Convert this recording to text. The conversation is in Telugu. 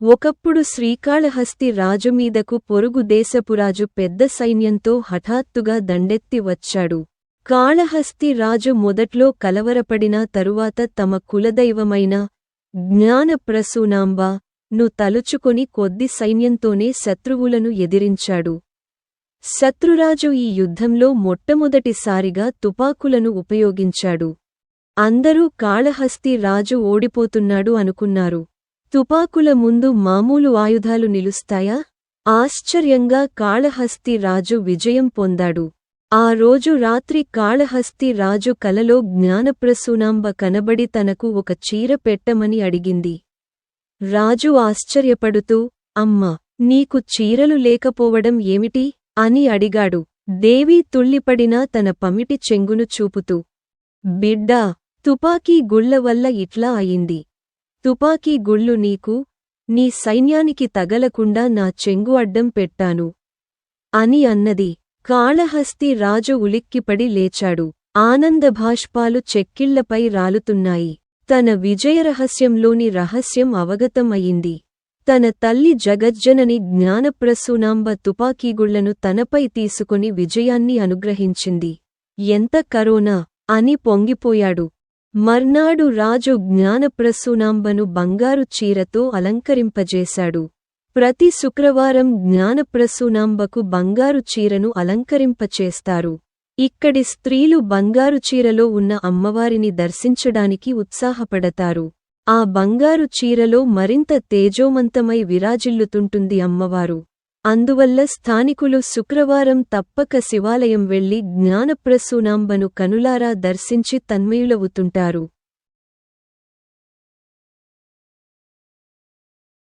ఒకప్పుడు శ్రీకాళహస్తి రాజుమీదకు పొరుగు దేశపురాజు పెద్ద సైన్యంతో హఠాత్తుగా దండెత్తి వచ్చాడు. కాళహస్తి రాజు మొదట్లో కలవరపడిన తరువాత తమ కులదైవమైన జ్ఞానప్రసూనాంబ ను తలుచుకొని కొద్ది సైన్యంతోనే శత్రువులను ఎదిరించాడు. శత్రురాజు ఈ యుద్ధంలో మొట్టమొదటిసారిగా తుపాకులను ఉపయోగించాడు. అందరూ కాళహస్తి రాజు ఓడిపోతున్నాడు అనుకున్నారు. తుపాకుల ముందు మామూలు ఆయుధాలు నిలుస్తాయా? ఆశ్చర్యంగా కాళహస్తి రాజు విజయం పొందాడు. ఆ రోజు రాత్రి కాళహస్తి రాజు కలలో జ్ఞానప్రసూనాంబ కనబడి తనకు ఒక చీర పెట్టమని అడిగింది. రాజు ఆశ్చర్యపడుతూ, అమ్మా, నీకు చీరలు లేకపోవడం ఏమిటి? అని అడిగాడు. దేవి తుళ్ళిపడినా తన పమిటి చెంగును చూపుతూ, బిడ్డా, తుపాకీ గుళ్ల వల్ల ఇట్లా అయింది. తుపాకీ గుళ్ళు నీకు, నీ సైన్యానికి తగలకుండా నా చెంగు అడ్డం పెట్టాను అని అన్నది. కాళహస్తి రాజు ఉలిక్కిపడి లేచాడు. ఆనందభాష్పాలు చెక్కిళ్లపై రాలుతున్నాయి. తన విజయరహస్యంలోని రహస్యం అవగతం అయింది. తన తల్లి జగజ్జనని జ్ఞానప్రసూనాంబ తుపాకీగుళ్లను తనపై తీసుకుని విజయాన్ని అనుగ్రహించింది. ఎంత కరోనా అని పొంగిపోయాడు. మర్నాడు రాజు జ్ఞానప్రసూనాంబను బంగారు చీరతో అలంకరింపజేశాడు. ప్రతి శుక్రవారం జ్ఞానప్రసూనాంబకు బంగారు చీరను అలంకరింపచేస్తారు. ఇక్కడి స్త్రీలు బంగారు చీరలో ఉన్న అమ్మవారిని దర్శించడానికి ఉత్సాహపడతారు. ఆ బంగారు చీరలో మరింత తేజోమంతమై విరాజిల్లుతుంటుంది అమ్మవారు. అందువల్ల స్థానికులు శుక్రవారం తప్పక శివాలయం వెళ్లి జ్ఞానప్రసూనాంబను కనులారా దర్శించి తన్మయులవుతుంటారు.